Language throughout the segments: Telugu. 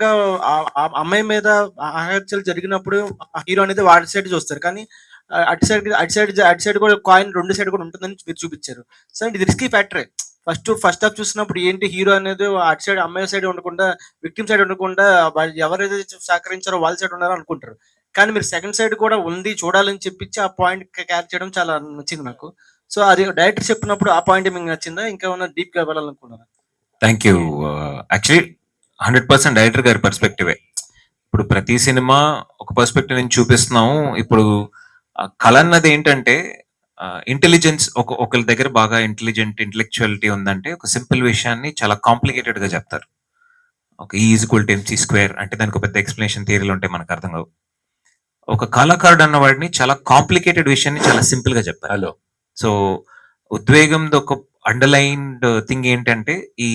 గా ఆ అమ్మాయి మీద అహత్యలు జరిగినప్పుడు ఆ హీరో అనేది వాడి సైడ్ చూస్తారు. కానీ అటు సైడ్ కూడా కాయిన్ 2 సైడ్ కూడా ఉంటుందని మీరు చూపిచ్చారు. సో, ఇది రిస్కీ ఫ్యాక్టరే. ఫస్ట్ హాఫ్ చూసినప్పుడు ఏంటి హీరో అనేది అటు సైడ్ అమ్మాయి సైడ్ ఉండకుండా, విక్టిమ్ సైడ్ ఉండకుండా వాళ్ళు ఎవరైతే సహకరించారో వాళ్ళ సైడ్ ఉన్నారో అనుకుంటారు. కానీ మీరు సెకండ్ సైడ్ కూడా ఉంది చూడాలని చెప్పించి ఆ పాయింట్ క్యాచ్ చేయడం చాలా నచ్చింది నాకు. సో, అది డైరెక్టర్ చెప్పినప్పుడు ఆ పాయింట్ మీకు నచ్చిందా? ఇంకేమన్నా డీప్‌గా వెళ్ళాలనుకున్నారా? Thank you. యాక్చువల్లీ 100% డైరెక్టర్ గారి పర్స్పెక్టివే. ఇప్పుడు ప్రతి సినిమా ఒక పర్స్పెక్టివ్ నుంచి చూపిస్తున్నాము. ఇప్పుడు కళ అన్నది ఏంటంటే ఇంటెలిజెన్స్, ఒకరి దగ్గర బాగా ఇంటెలెక్చువాలిటీ ఉందంటే ఒక సింపుల్ విషయాన్ని చాలా కాంప్లికేటెడ్ గా చెప్తారు. ఒక E=MC² అంటే దానికి ఒక పెద్ద ఎక్స్ప్లెనేషన్ థియరీలు ఉంటే మనకు అర్థం కావు. ఒక కళాకారుడు అన్న వాడిని చాలా కాంప్లికేటెడ్ విషయాన్ని చాలా సింపుల్ గా చెప్పారు. హలో, సో ఉద్వేగంది ఒక అండర్లైన్డ్ థింగ్ ఏంటంటే ఈ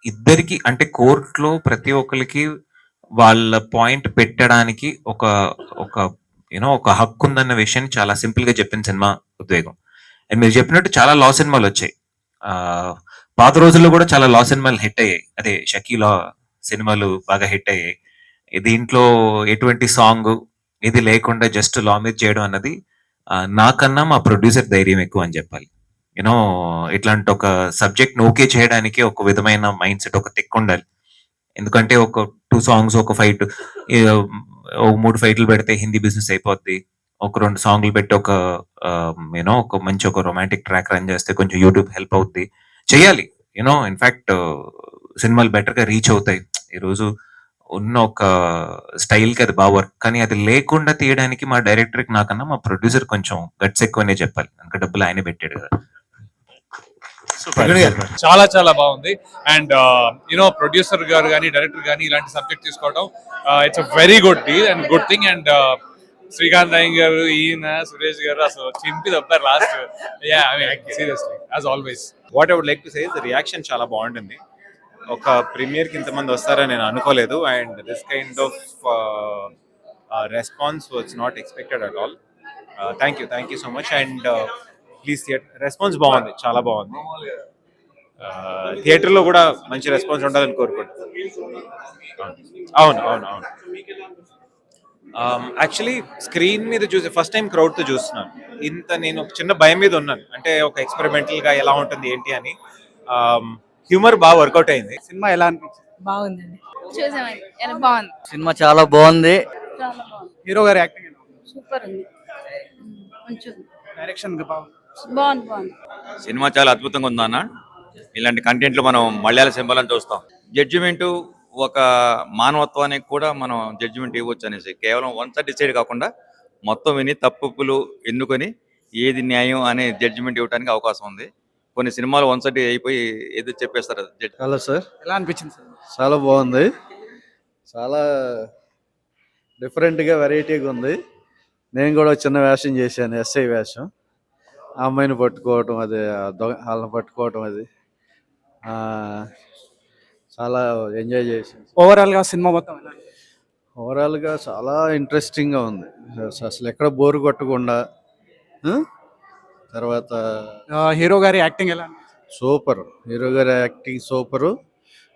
ఇద్దరికి అంటే కోర్టులో ప్రతి ఒక్కరికి వాళ్ళ పాయింట్ పెట్టడానికి ఒక ఒక యూనో ఒక హక్కు ఉందన్న విషయాన్ని చాలా సింపుల్ గా చెప్పిన సినిమా ఉద్వేగం. అండ్ మీరు చెప్పినట్టు చాలా లా సినిమాలు వచ్చాయి. పాత రోజుల్లో కూడా చాలా లా సినిమాలు హిట్ అయ్యాయి. అదే షకీలా సినిమాలు బాగా హిట్ అయ్యాయి. దీంట్లో ఎటువంటి సాంగ్ ఇది లేకుండా జస్ట్ లా మీద చేయడం అన్నది నాకన్నా మా ప్రొడ్యూసర్ ధైర్యం ఎక్కువ అని చెప్పాలి. యూనో ఇట్లాంటి ఒక సబ్జెక్ట్ ఓకే చేయడానికి ఒక విధమైన మైండ్ సెట్, ఒక తిక్కు ఉండాలి. ఎందుకంటే ఒక 2 సాంగ్స్, ఒక ఫైట్, 3 ఫైట్లు పెడితే హిందీ బిజినెస్ అయిపోద్ది. ఒక 2 సాంగ్లు పెట్టి ఒక యూనో ఒక మంచి ఒక రొమాంటిక్ ట్రాక్ రన్ చేస్తే కొంచెం యూట్యూబ్ హెల్ప్ అవుద్ది. చెయ్యాలి. యూనో ఇన్ఫాక్ట్ సినిమాలు బెటర్ గా రీచ్ అవుతాయి. ఈరోజు ఉన్న ఒక స్టైల్ కి అది బాగా వర్క్. కానీ అది లేకుండా తీయడానికి మా డైరెక్టర్ కి నాకన్నా మా ప్రొడ్యూసర్ కొంచెం గట్స్ ఎక్కువనే చెప్పాలి. అందుకే డబ్బులు ఆయనే పెట్టాడు కదా. చాలా చాలా బాగుంది. అండ్ యూనో ప్రొడ్యూసర్ గారు కానీ డైరెక్టర్ కానీ ఇలాంటి సబ్జెక్ట్ తీసుకోవడం it's a very good deal and good thing. And Srikanth అయ్య గారు, ఈయన సురేష్ గారు అసలు చింపి తప్పారు last. Seriously as always. What I would like to say the reaction చాలా బాగుంటుంది. ఒక ప్రీమియర్ కి ఇంతమంది వస్తారని నేను అనుకోలేదు. And this kind of response was not expected at all. Thank you so much. And please response బాగుంది, చాలా బాగుంది. థియేటర్లో కూడా మంచి రెస్పాన్స్ ఉండాలని కోరుకుంటున్నాను. అవును. యాక్చువల్లీ స్క్రీన్ మీద చూసి ఫస్ట్ టైం క్రౌడ్తో చూస్తున్నాను. నేను ఒక చిన్న భయం మీద ఉన్నాను, అంటే ఒక ఎక్స్పెరిమెంటల్గా ఎలా ఉంటుంది ఏంటి అని. హ్యూమర్ బాగా వర్కౌట్ అయింది. సినిమా ఎలా అనిపించింది? బాగుందండి, చూసామండి, బాగుంది. సినిమా చాలా బాగుంది. హీరో గారి యాక్టింగ్ సూపర్ ఉంది. డైరెక్షన్ బాగుంది. సినిమా చాలా అద్భుతంగా ఉంది అన్న. ఇలాంటి కంటెంట్లు మనం మలయాళ సినిమాలను చూస్తాం. జడ్జిమెంట్ ఒక మానవత్వానికి కూడా మనం జడ్జిమెంట్ ఇవ్వచ్చు అనేసి, కేవలం వన్ సైడ్ డిసైడ్ కాకుండా మొత్తం విని తప్పులు ఎన్నుకొని ఏది న్యాయం అనే జడ్జిమెంట్ ఇవ్వడానికి అవకాశం ఉంది. కొన్ని సినిమాలు వన్ సైడ్ అయిపోయి ఏదో చెప్పేస్తారు. హలో సార్, ఎలా అనిపించింది సార్? చాలా బాగుంది, చాలా డిఫరెంట్గా వెరైటీగా ఉంది. నేను కూడా చిన్న వేషం చేశాను, ఎస్ఐ వేషం. ఆ అమ్మాయిని పట్టుకోవటం, అది వాళ్ళని పట్టుకోవటం, అది చాలా ఎంజాయ్ చేశాను. ఓవరాల్గా సినిమా మొత్తం ఓవరాల్గా చాలా ఇంట్రెస్టింగ్గా ఉంది. అసలు ఎక్కడ బోరు కొట్టకుండా. తర్వాత హీరో గారి యాక్టింగ్ ఎలా? సూపర్. హీరో గారి యాక్టింగ్ సూపరు.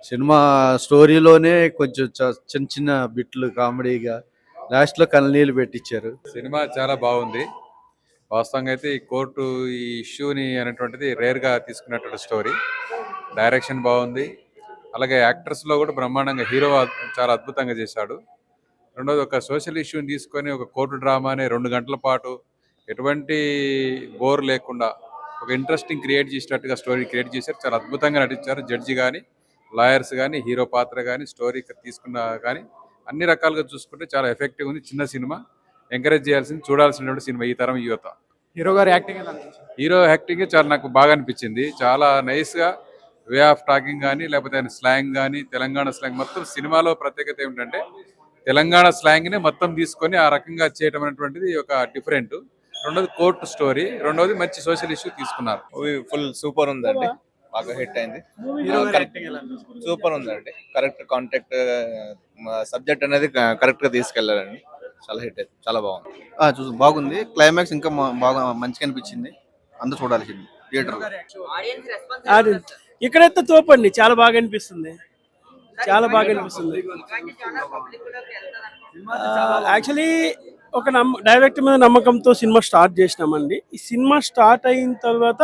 సినిమా స్టోరీలోనే కొంచెం చిన్న చిన్న బిట్లు కామెడీగా లాస్ట్లో కన్నీళ్ళు పెట్టించారు. సినిమా చాలా బాగుంది. వాస్తవంగా అయితే ఈ కోర్టు ఈ ఇష్యూని అనేటువంటిది రేర్గా తీసుకున్నటువంటి స్టోరీ. డైరెక్షన్ బాగుంది, అలాగే యాక్టర్స్లో కూడా బ్రహ్మాండంగా హీరో చాలా అద్భుతంగా చేశాడు. రెండోది ఒక సోషల్ ఇష్యూని తీసుకొని ఒక కోర్టు డ్రామాని 2 గంటల పాటు ఎటువంటి బోర్ లేకుండా ఒక ఇంట్రెస్టింగ్ క్రియేట్ చేసినట్టుగా స్టోరీ క్రియేట్ చేశారు. చాలా అద్భుతంగా నటించారు. జడ్జి కానీ, లాయర్స్ కానీ, హీరో పాత్ర కానీ, స్టోరీ తీసుకున్న కానీ అన్ని రకాలుగా చూసుకుంటే చాలా ఎఫెక్టివ్ ఉంది. చిన్న సినిమా, ఎంకరేజ్ చేయాల్సింది, చూడాల్సినటువంటి సినిమా ఈ తరం యువత. హీరో గారి యాక్టింగ్ ఎలా అనిపించింది? హీరో యాక్టింగ్ చాలా నాకు బాగా అనిపించింది. చాలా నైస్గా వే ఆఫ్ టాకింగ్ కానీ, లేకపోతే ఆయన స్లాంగ్ కానీ, తెలంగాణ స్లాంగ్ మొత్తం సినిమాలో ప్రత్యేకత ఏమిటంటే తెలంగాణ స్లాంగ్ని మొత్తం తీసుకొని ఆ రకంగా చేయడం అనేటువంటిది ఒక డిఫరెంట్. రెండోది కోర్టు స్టోరీ, రెండోది మంచి సోషల్ ఇష్యూ తీసుకున్నారు. ఫుల్ సూపర్ ఉందండి, బాగా హిట్ అయింది. సూపర్ ఉందండి. కరెక్ట్ కాంటాక్ట్ సబ్జెక్ట్ అనేది కరెక్ట్ గా తీసుకెళ్లారండి. చాలా హిట్ అయింది, చాలా బాగుంది. చూసి బాగుంది. క్లైమాక్స్ ఇంకా బాగా మంచిగా అనిపించింది. అందరూ చూడాల్సింది థియేటర్. ఇక్కడైతే తోపండి, చాలా బాగా అనిపిస్తుంది. చాలా బాగా అనిపిస్తుంది. యాక్చువల్లీ ఒక డైరెక్టర్ మీద నమ్మకంతో సినిమా స్టార్ట్ చేసినామండి. ఈ సినిమా స్టార్ట్ అయిన తర్వాత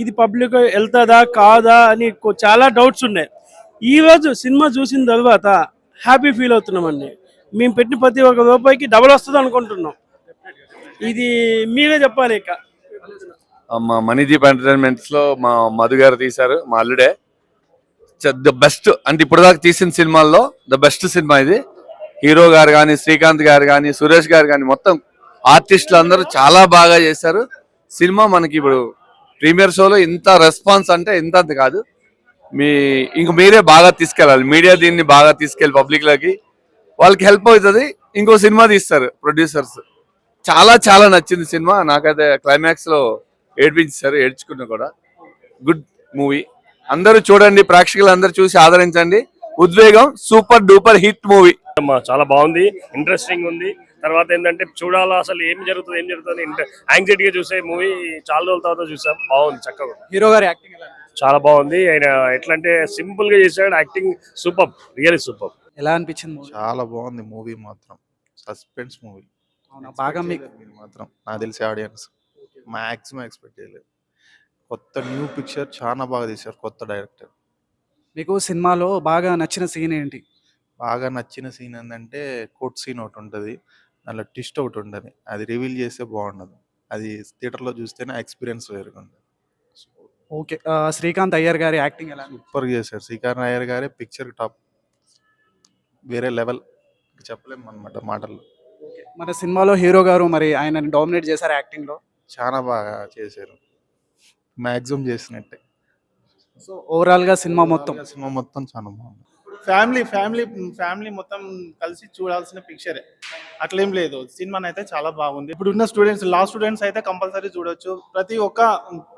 ఇది పబ్లిక్ వెళ్తుందా కాదా అని చాలా డౌట్స్ ఉన్నాయి. ఈరోజు సినిమా చూసిన తర్వాత హ్యాపీ ఫీల్ అవుతున్నామండి. మేము పెట్టిన ప్రతి ఒక్క రూపాయికి డబల్ వస్తుంది అనుకుంటున్నాం. ఇది మీరే చెప్పాలి ఇక. మా మనీదీప్ ఎంటర్టైన్మెంట్స్ లో మా మధు గారు తీశారు, మా అల్లుడే. ద బెస్ట్ అంటే ఇప్పుడు దాకా తీసిన సినిమాల్లో ద బెస్ట్ సినిమా ఇది. హీరో గారు కానీ, శ్రీకాంత్ గారు కానీ, సురేష్ గారు కానీ, మొత్తం ఆర్టిస్టులు అందరూ చాలా బాగా చేశారు. సినిమా మనకి ఇప్పుడు ప్రీమియర్ షోలో ఇంత రెస్పాన్స్ అంటే ఇంత అంత కాదు. ఇంక మీరే బాగా తీసుకెళ్ళాలి, మీడియా దీన్ని బాగా తీసుకెళ్ళి పబ్లిక్ లోకి, వాళ్ళకి హెల్ప్ అవుతుంది. ఇంకో సినిమా తీస్తారు ప్రొడ్యూసర్స్. చాలా చాలా నచ్చింది సినిమా. నాకైతే క్లైమాక్స్ లో ఏడ్పించారు, ఏడ్చుకున్నా కూడా. గుడ్ మూవీ, అందరూ చూడండి, ప్రేక్షకులు అందరూ చూసి ఆదరించండి. ఉద్వేగం సూపర్ డూపర్ హిట్ మూవీ. చాలా బాగుంది, ఇంట్రెస్టింగ్ ఉంది. తర్వాత ఏంటంటే చూడాలా అసలు ఏం జరుగుతుంది యాంగ్జైటీగా చూసే మూవీ. చాలా రోజుల తర్వాత చూసాం, బాగుంది, చక్కగా. హీరో గారి యాక్టింగ్ ఎలా అనిపించింది? చాలా బాగుంది. ఆయన ఎట్లా అంటే సింపుల్ గా చేశాడు, యాక్టింగ్ సూపర్, రియల్లీ సూపర్. ఎలా అనిపించింది మూవీ? చాలా బాగుంది మూవీ మాత్రం. సస్పెన్స్ మూవీ అవునా? బాగా మీకు మాత్రం నాకు తెలిసి ఆడియన్స్ మాక్సిమం ఎక్స్పెక్ట్ చేయలేదు. కొత్త న్యూ పిక్చర్ చాలా బాగా తీశారు కొత్త డైరెక్టర్. మీకు సినిమాలో బాగా నచ్చిన సీన్ ఏంటి? బాగా నచ్చిన సీన్ ఏంటంటే కోర్ట్ సీన్ ఒకటి ఉంటుంది, దాంట్లో ట్విస్ట్ ఒకటి ఉంటుంది. అది రివీల్ చేస్తే బాగుండదు, అది థియేటర్లో చూస్తేనే ఎక్స్పీరియన్స్ వేరుగా ఉంటుంది. ఓకే. శ్రీకాంత్ అయ్యర్ గారి యాక్టింగ్ ఎలా అనిపించింది? సూపర్ చేశారు. శ్రీకాంత్ అయ్యర్ గారే పిక్చర్ టాప్, వేరే లెవెల్, చెప్పలేము అన్నమాట మాటల్లో. మన సినిమాలో హీరో గారు మరి ఆయన డామినేట్ చేశారు యాక్టింగ్ లో. చాలా బాగా చేశారు, మ్యాక్సిమం చేసినట్టే. సో ఓవరాల్ గా సినిమా మొత్తం చాలా బాగుంది. ఫ్యామిలీ మొత్తం కలిసి చూడాల్సిన పిక్చరే, అట్లేం లేదు. సినిమా అయితే చాలా బాగుంది. ఇప్పుడు ఉన్న స్టూడెంట్స్, లా స్టూడెంట్స్ అయితే కంపల్సరీ చూడొచ్చు. ప్రతి ఒక్క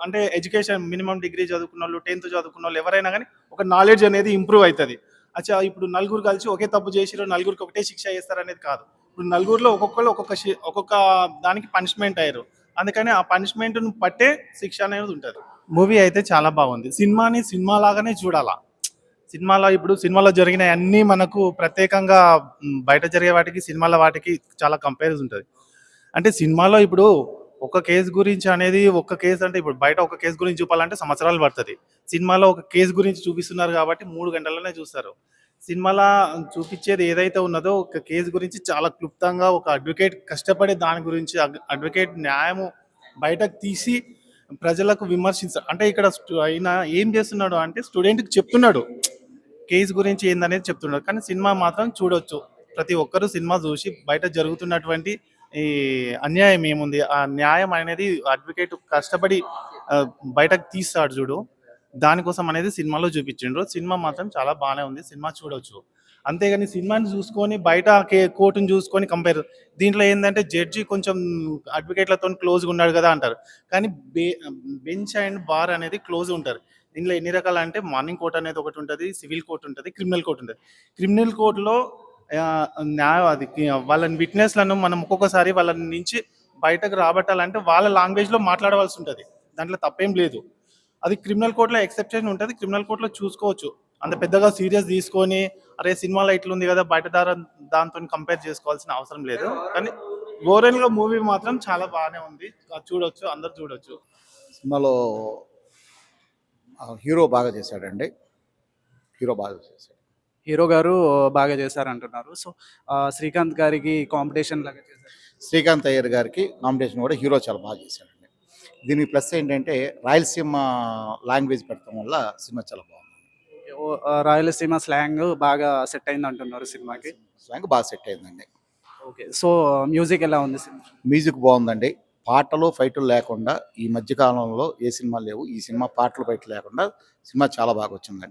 అంటే ఎడ్యుకేషన్, మినిమం డిగ్రీ చదువుకున్న వాళ్ళు, 10th చదువుకున్న వాళ్ళు ఎవరైనా కానీ ఒక నాలెడ్జ్ అనేది ఇంప్రూవ్ అవుతుంది. అచ్చా, ఇప్పుడు నలుగురు కలిసి ఒకే తప్పు చేసిరో నలుగురికి ఒకటే శిక్ష చేస్తారు అనేది కాదు. ఇప్పుడు నలుగురిలో ఒక్కొక్కరు ఒక్కొక్క దానికి పనిష్మెంట్ అయ్యారు, అందుకని ఆ పనిష్మెంట్ను పట్టే శిక్ష అనేది ఉంటుంది. మూవీ అయితే చాలా బాగుంది. సినిమాని సినిమా లాగానే చూడాలా. సినిమాలో జరిగిన అన్నీ మనకు ప్రత్యేకంగా బయట జరిగే వాటికి సినిమాల వాటికి చాలా కంపారిజన్ ఉంటుంది. అంటే సినిమాలో ఇప్పుడు ఒక కేసు గురించి అనేది, ఒక కేసు అంటే ఇప్పుడు బయట ఒక కేసు గురించి చూపాలంటే సంవత్సరాలు పడుతుంది. సినిమాలో ఒక కేసు గురించి చూపిస్తున్నారు కాబట్టి 3 గంటల్లోనే చూస్తారు. సినిమాలో చూపించేది ఏదైతే ఉన్నదో ఒక కేసు గురించి చాలా క్లుప్తంగా ఒక అడ్వకేట్ కష్టపడే దాని గురించి, అడ్వకేట్ న్యాయము బయటకు తీసి ప్రజలకు విమర్శించారు. అంటే ఇక్కడ ఆయన ఏం చేస్తున్నాడు అంటే స్టూడెంట్కి చెప్తున్నాడు కేసు గురించి ఏందనేది చెప్తున్నాడు. కానీ సినిమా మాత్రం చూడొచ్చు, ప్రతి ఒక్కరూ సినిమా చూసి బయట జరుగుతున్నటువంటి ఈ అన్యాయం ఏముంది, ఆ న్యాయం అనేది అడ్వకేట్ కష్టపడి బయటకు తీస్తాడు చూడు, దానికోసం అనేది సినిమాలో చూపించిండ్రు. సినిమా మాత్రం చాలా బాగానే ఉంది, సినిమా చూడొచ్చు. అంతేగాని సినిమాని చూసుకొని బయట కోర్టును చూసుకొని కంపేర్, దీంట్లో ఏంటంటే జడ్జి కొంచెం అడ్వకేట్లతో క్లోజ్గా ఉన్నాడు కదా అంటారు, కానీ బెంచ్ అండ్ బార్ అనేది క్లోజ్ ఉంటారు. దీంట్లో ఎన్ని రకాలు అంటే మార్నింగ్ కోర్ట్ అనేది ఒకటి ఉంటుంది, సివిల్ కోర్ట్ ఉంటుంది, క్రిమినల్ కోర్ట్ ఉంటుంది. క్రిమినల్ కోర్టులో వాళ్ళని విట్నెస్లను మనం ఒక్కొక్కసారి వాళ్ళ నుంచి బయటకు రాబట్టాలంటే వాళ్ళ లాంగ్వేజ్లో మాట్లాడవలసి ఉంటుంది, దాంట్లో తప్పేం లేదు. అది క్రిమినల్ కోర్టులో ఎక్సెప్షన్ ఉంటుంది, క్రిమినల్ కోర్టులో చూసుకోవచ్చు. అంత పెద్దగా సీరియస్ తీసుకొని అరే సినిమాలో ఇట్లుంది కదా బయట దాంతో కంపేర్ చేసుకోవాల్సిన అవసరం లేదు. కానీ ఓవరాల్గా మూవీ మాత్రం చాలా బాగానే ఉంది, చూడొచ్చు, అందరు చూడొచ్చు. సినిమాలో హీరో బాగా చేశాడండి, హీరో గారు బాగా చేశారు అంటున్నారు. సో శ్రీకాంత్ గారికి కాంపిటీషన్ లాగా చేశారు. శ్రీకాంత్ అయ్యర్ గారికి కాంపిటీషన్ కూడా హీరో చాలా బాగా చేశాడండి. దీనికి ప్లస్ ఏంటంటే రాయలసీమ లాంగ్వేజ్ పెట్టడం వల్ల సినిమా చాలా బాగుంది. రాయలసీమ స్లాంగ్ బాగా సెట్ అయింది అంటున్నారు సినిమాకి. స్లాంగ్ బాగా సెట్ అయిందండి. ఓకే. సో మ్యూజిక్ ఎలా ఉంది సినిమా? మ్యూజిక్ బాగుందండి. పాటలు ఫైట్లు లేకుండా ఈ మధ్య కాలంలో ఏ సినిమా లేవు. ఈ సినిమా పాటలు ఫైట్లు లేకుండా సినిమా చాలా బాగా వచ్చిందండి.